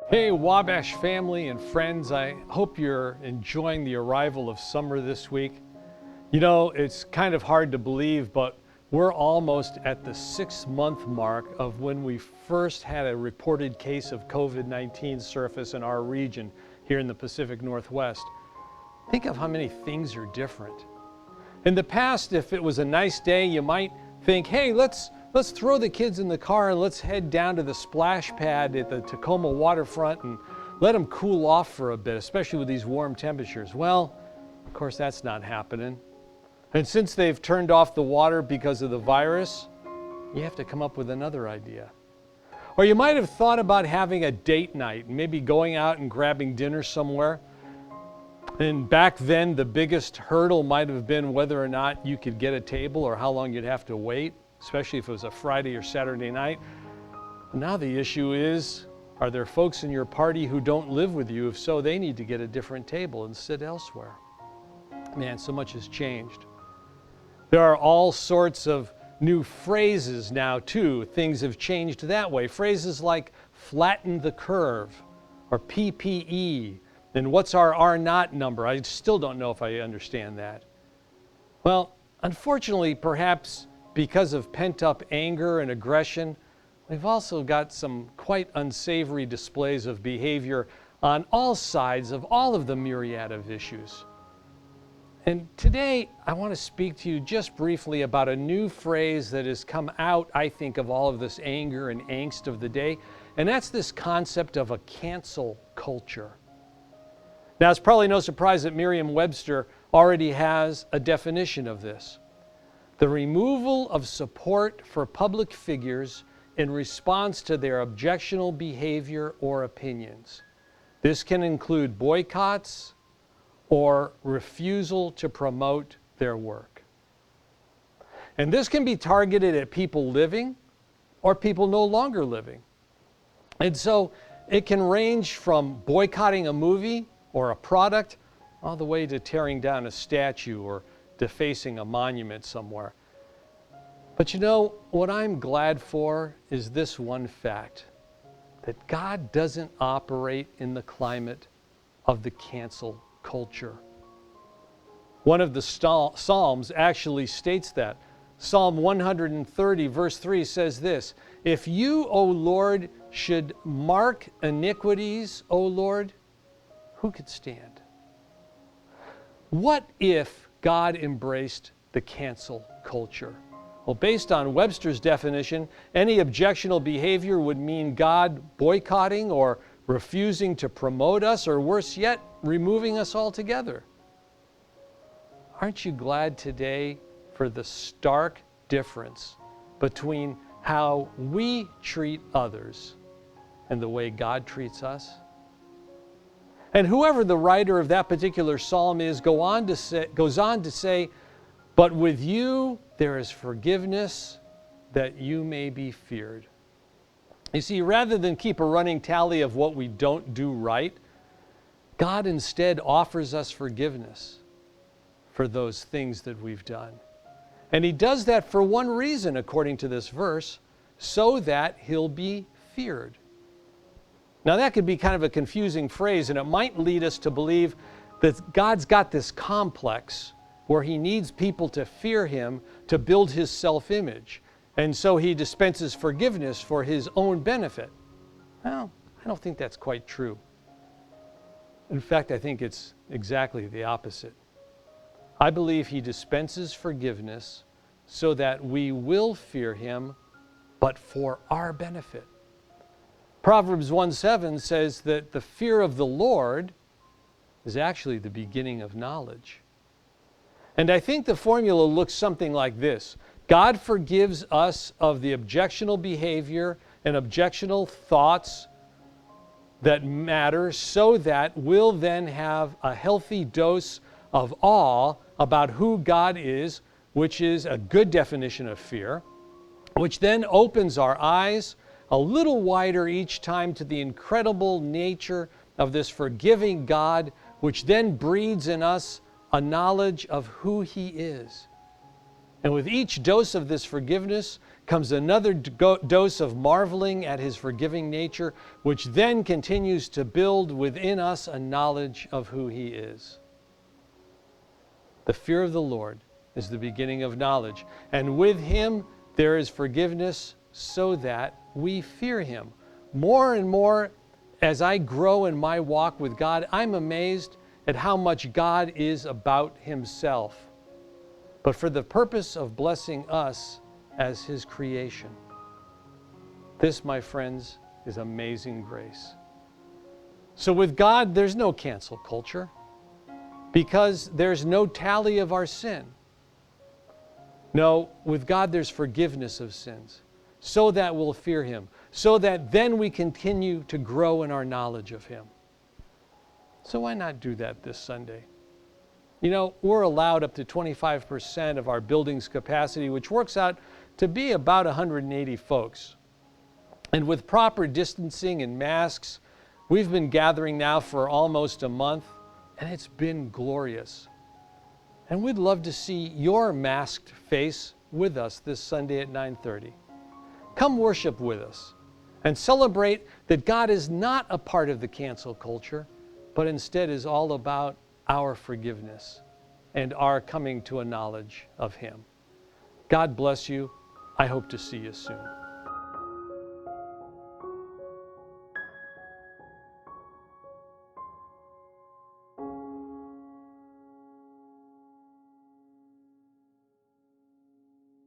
Hey, Wabash family and friends, I hope you're enjoying the arrival of summer this week. You know, it's kind of hard to believe, but we're almost at the 6-month mark of when we first had a reported case of COVID-19 surface in our region here in the Pacific Northwest. Think of how many things are different. In the past, if it was a nice day, you might think, hey, let's throw the kids in the car and let's head down to the splash pad at the Tacoma waterfront and let them cool off for a bit, especially with these warm temperatures. Well, of course, that's not happening. And since they've turned off the water because of the virus, you have to come up with another idea. Or you might have thought about having a date night, maybe going out and grabbing dinner somewhere. And back then, the biggest hurdle might have been whether or not you could get a table or how long you'd have to wait, especially if it was a Friday or Saturday night. Now the issue is, are there folks in your party who don't live with you? If so, they need to get a different table and sit elsewhere. Man, so much has changed. There are all sorts of new phrases now, too. Things have changed that way. Phrases like flatten the curve or PPE. And what's our R0 number? I still don't know if I understand that. Well, unfortunately, perhaps because of pent-up anger and aggression, we've also got some quite unsavory displays of behavior on all sides of all of the myriad of issues. And today, I want to speak to you just briefly about a new phrase that has come out, I think, of all of this anger and angst of the day, and that's this concept of a cancel culture. Now, it's probably no surprise that Merriam-Webster already has a definition of this. The removal of support for public figures in response to their objectionable behavior or opinions. This can include boycotts or refusal to promote their work. And this can be targeted at people living or people no longer living. And so it can range from boycotting a movie or a product all the way to tearing down a statue or defacing a monument somewhere. But you know, what I'm glad for is this one fact, that God doesn't operate in the climate of the cancel culture. One of the Psalms actually states that. Psalm 130 verse 3 says this, "If you, O Lord, should mark iniquities, O Lord, who could stand?" What if God embraced the cancel culture? Well, based on Webster's definition, any objectionable behavior would mean God boycotting or refusing to promote us, or worse yet, removing us altogether. Aren't you glad today for the stark difference between how we treat others and the way God treats us? And whoever the writer of that particular psalm is goes on to say, "But with you there is forgiveness, that you may be feared." You see, rather than keep a running tally of what we don't do right, God instead offers us forgiveness for those things that we've done. And He does that for one reason, according to this verse, so that He'll be feared. Now that could be kind of a confusing phrase, and it might lead us to believe that God's got this complex where He needs people to fear Him to build His self-image. And so He dispenses forgiveness for His own benefit. Well, I don't think that's quite true. In fact, I think it's exactly the opposite. I believe He dispenses forgiveness so that we will fear Him, but for our benefit. Proverbs 1:7 says that the fear of the Lord is actually the beginning of knowledge. And I think the formula looks something like this. God forgives us of the objectionable behavior and objectionable thoughts that matter so that we'll then have a healthy dose of awe about who God is, which is a good definition of fear, which then opens our eyes a little wider each time to the incredible nature of this forgiving God, which then breeds in us a knowledge of who He is. And with each dose of this forgiveness comes another dose of marveling at his forgiving nature, which then continues to build within us a knowledge of who he is. The fear of the Lord is the beginning of knowledge, and with him there is forgiveness, so that we fear him. More and more, as I grow in my walk with God, I'm amazed at how much God is about himself, but for the purpose of blessing us as his creation. This, my friends, is amazing grace. So with God, there's no cancel culture, because there's no tally of our sin. No, with God, there's forgiveness of sins, so that we'll fear him, so that then we continue to grow in our knowledge of him. So why not do that this Sunday? You know, we're allowed up to 25% of our building's capacity, which works out to be about 180 folks. And with proper distancing and masks, we've been gathering now for almost a month, and it's been glorious. And we'd love to see your masked face with us this Sunday at 9:30. Come worship with us and celebrate that God is not a part of the cancel culture, but instead is all about our forgiveness and our coming to a knowledge of him. God bless you. I hope to see you soon.